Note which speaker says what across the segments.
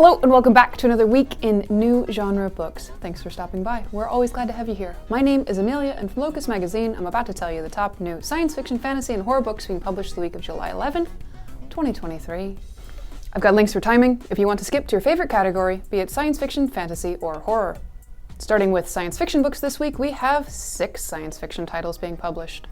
Speaker 1: Hello and welcome back to another week in new genre books. Thanks for stopping by. We're always glad to have you here. My name is Amelia, and from Locus magazine, I'm about to tell you the top new science fiction, fantasy, and horror books being published the week of July 11th, 2023. I've got links for timing if you want to skip to your favorite category, be it science fiction, fantasy, or horror. Starting with science fiction books this week, we have 6 science fiction titles being published.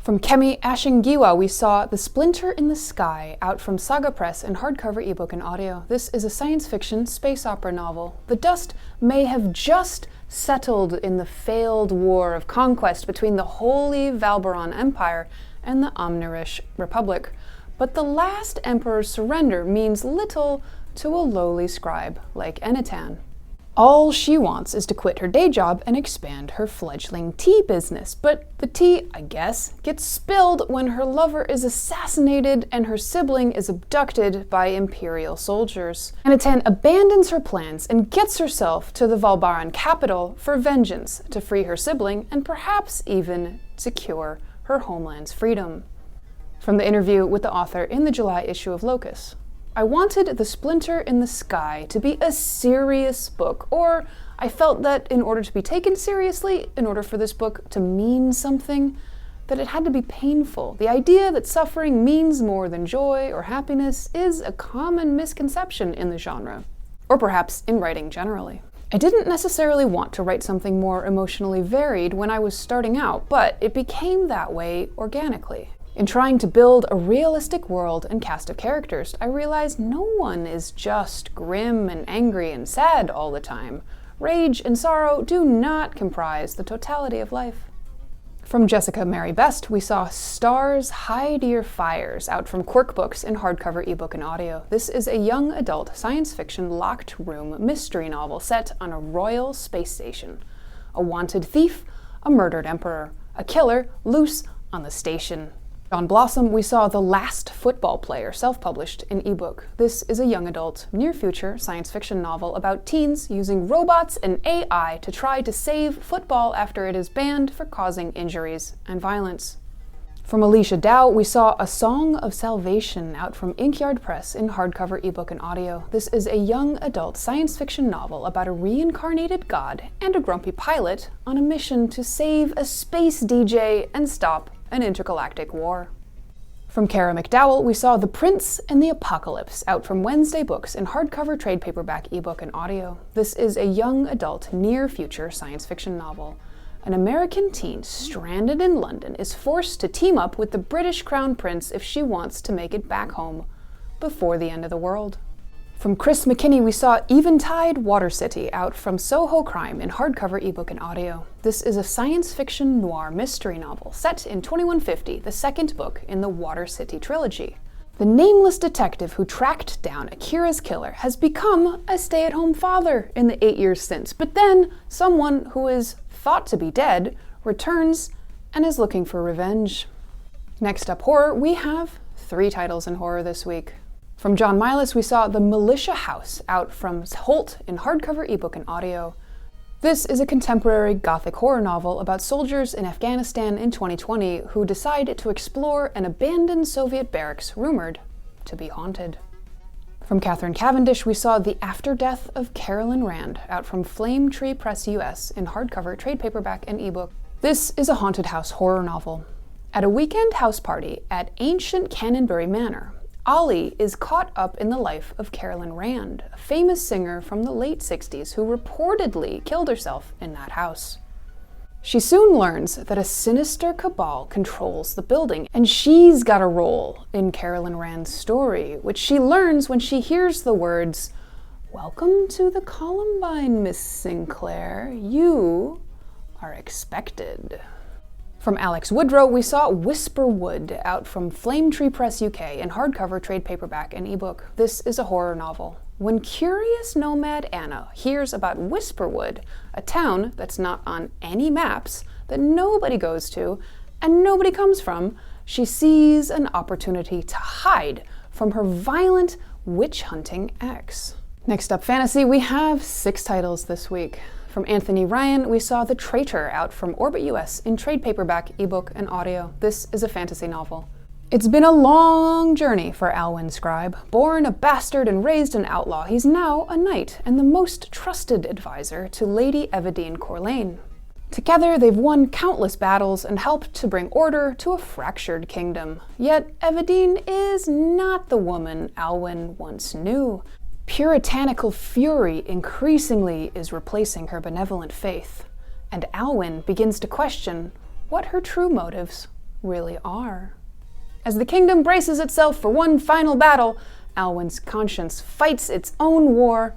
Speaker 1: From Kemi Ashingiwa, we saw The Splinter in the Sky, out from Saga Press in hardcover, ebook, and audio. This is a science fiction space opera novel. The dust may have just settled in the failed war of conquest between the Holy Valberon Empire and the Omnirish Republic, but the last emperor's surrender means little to a lowly scribe like Enitan. All she wants is to quit her day job and expand her fledgling tea business, but the tea, I guess, gets spilled when her lover is assassinated and her sibling is abducted by Imperial soldiers. Enitan abandons her plans and gets herself to the Valbaran capital for vengeance, to free her sibling and perhaps even secure her homeland's freedom. From the interview with the author in the July issue of Locus. I wanted The Splinter in the Sky to be a serious book, or I felt that in order to be taken seriously, in order for this book to mean something, that it had to be painful. The idea that suffering means more than joy or happiness is a common misconception in the genre, or perhaps in writing generally. I didn't necessarily want to write something more emotionally varied when I was starting out, but it became that way organically. In trying to build a realistic world and cast of characters, I realized no one is just grim and angry and sad all the time. Rage and sorrow do not comprise the totality of life. From Jessica Mary Best, we saw Stars Hide Your Fires, out from Quirk Books in hardcover, ebook, and audio. This is a young adult science fiction locked room mystery novel set on a royal space station. A wanted thief, a murdered emperor, a killer loose on the station. On Blossom, we saw The Last Football Player, self-published in ebook. This is a young adult, near-future science fiction novel about teens using robots and AI to try to save football after it is banned for causing injuries and violence. From Alicia Dow, we saw A Song of Salvation, out from Inkyard Press in hardcover, ebook, and audio. This is a young adult science fiction novel about a reincarnated god and a grumpy pilot on a mission to save a space DJ and stop an intergalactic war. From Kara McDowell, we saw The Prince and the Apocalypse, out from Wednesday Books in hardcover, trade paperback, ebook, and audio. This is a young adult, near-future science fiction novel. An American teen stranded in London is forced to team up with the British Crown Prince if she wants to make it back home before the end of the world. From Chris McKinney, we saw Eventide Water City, out from Soho Crime in hardcover, ebook, and audio. This is a science fiction noir mystery novel set in 2150, the second book in the Water City trilogy. The nameless detective who tracked down Akira's killer has become a stay-at-home father in the 8 years since, but then someone who is thought to be dead returns and is looking for revenge. Next up, horror, we have 3 titles in horror this week. From John Milas, we saw The Militia House, out from Holt in hardcover, ebook, and audio. This is a contemporary gothic horror novel about soldiers in Afghanistan in 2020 who decide to explore an abandoned Soviet barracks rumored to be haunted. From Catherine Cavendish, we saw The After Death of Carolyn Rand, out from Flame Tree Press US in hardcover, trade paperback, and ebook. This is a haunted house horror novel. At a weekend house party at ancient Canonbury Manor, Ollie is caught up in the life of Carolyn Rand, a famous singer from the late 60s who reportedly killed herself in that house. She soon learns that a sinister cabal controls the building, and she's got a role in Carolyn Rand's story, which she learns when she hears the words, "Welcome to the Columbine, Miss Sinclair. You are expected." From Alex Woodrow, we saw Whisperwood, out from Flame Tree Press UK in hardcover, trade paperback, and ebook. This is a horror novel. When curious nomad Anna hears about Whisperwood, a town that's not on any maps, that nobody goes to, and nobody comes from, she sees an opportunity to hide from her violent witch-hunting ex. Next up, fantasy, we have 6 titles this week. From Anthony Ryan, we saw The Traitor, out from Orbit US in trade paperback, ebook, and audio. This is a fantasy novel. It's been a long journey for Alwyn Scribe. Born a bastard and raised an outlaw, he's now a knight and the most trusted advisor to Lady Evadine Corlane. Together, they've won countless battles and helped to bring order to a fractured kingdom. Yet, Evadine is not the woman Alwyn once knew. Puritanical fury increasingly is replacing her benevolent faith, and Alwyn begins to question what her true motives really are. As the kingdom braces itself for one final battle, Alwyn's conscience fights its own war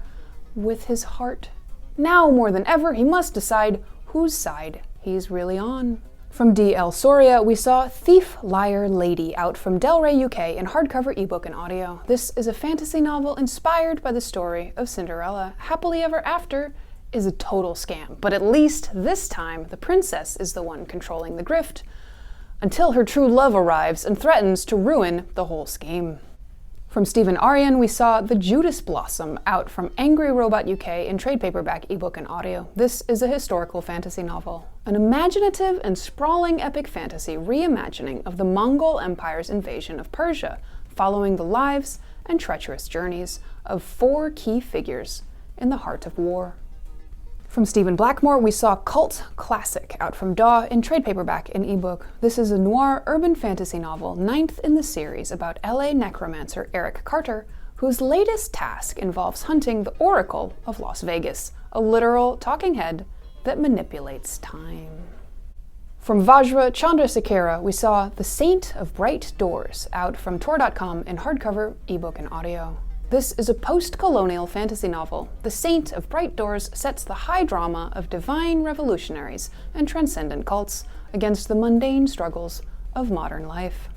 Speaker 1: with his heart. Now more than ever, he must decide whose side he's really on. From D.L. Soria, we saw Thief, Liar, Lady out from Del Rey UK in hardcover, ebook, and audio. This is a fantasy novel inspired by the story of Cinderella. Happily Ever After is a total scam, but at least this time the princess is the one controlling the grift, until her true love arrives and threatens to ruin the whole scheme. From Stephen Aryan, we saw The Judas Blossom out from Angry Robot UK in trade paperback, ebook, and audio. This is a historical fantasy novel, an imaginative and sprawling epic fantasy reimagining of the Mongol Empire's invasion of Persia, following the lives and treacherous journeys of 4 key figures in the heart of war. From Stephen Blackmore, we saw Cult Classic out from Daw in trade paperback and ebook. This is a noir urban fantasy novel, 9th in the series, about LA necromancer Eric Carter, whose latest task involves hunting the Oracle of Las Vegas, a literal talking head that manipulates time. From Vajra Chandrasekhara, we saw The Saint of Bright Doors out from Tor.com in hardcover, ebook, and audio. This is a post-colonial fantasy novel. The Saint of Bright Doors sets the high drama of divine revolutionaries and transcendent cults against the mundane struggles of modern life.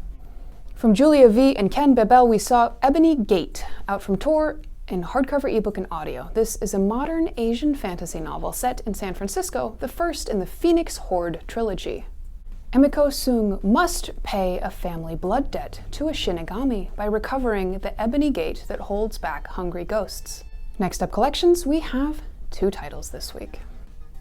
Speaker 1: From Julia V. and Ken Bebel, we saw Ebony Gate out from Tor in hardcover, ebook, and audio. This is a modern Asian fantasy novel set in San Francisco, the first in the Phoenix Horde trilogy. Emiko Sung must pay a family blood debt to a Shinigami by recovering the Ebony Gate that holds back hungry ghosts. Next up collections, we have 2 titles this week.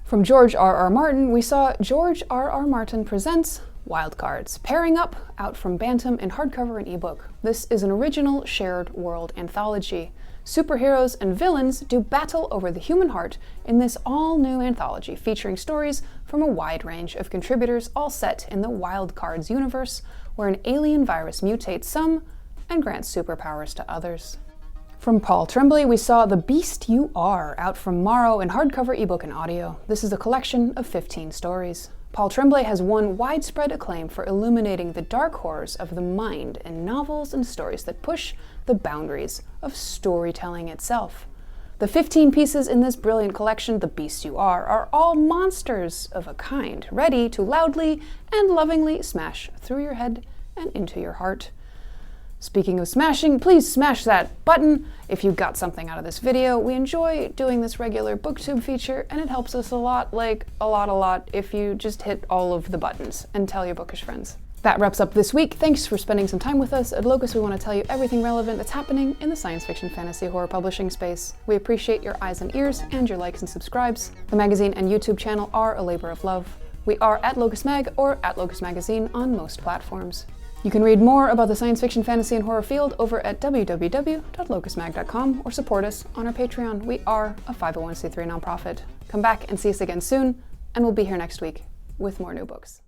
Speaker 1: From George R.R. Martin, we saw George R.R. Martin Presents Wildcards, pairing up out from Bantam in hardcover and ebook. This is an original shared world anthology. Superheroes and villains do battle over the human heart in this all-new anthology featuring stories from a wide range of contributors, all set in the Wildcards universe, where an alien virus mutates some and grants superpowers to others. From Paul Tremblay, we saw The Beast You Are out from Morrow in hardcover, ebook, and audio. This is a collection of 15 stories. Paul Tremblay has won widespread acclaim for illuminating the dark horrors of the mind in novels and stories that push the boundaries of storytelling itself. The 15 pieces in this brilliant collection, The Beast You are all monsters of a kind, ready to loudly and lovingly smash through your head and into your heart. Speaking of smashing, please smash that button if you got something out of this video. We enjoy doing this regular booktube feature, and it helps us a lot, like a lot, if you just hit all of the buttons and tell your bookish friends. That wraps up this week. Thanks for spending some time with us. At Locus, we want to tell you everything relevant that's happening in the science fiction, fantasy, horror publishing space. We appreciate your eyes and ears and your likes and subscribes. The magazine and YouTube channel are a labor of love. We are at Locus Mag or at Locus Magazine on most platforms. You can read more about the science fiction, fantasy, and horror field over at www.locusmag.com or support us on our Patreon. We are a 501c3 nonprofit. Come back and see us again soon, and we'll be here next week with more new books.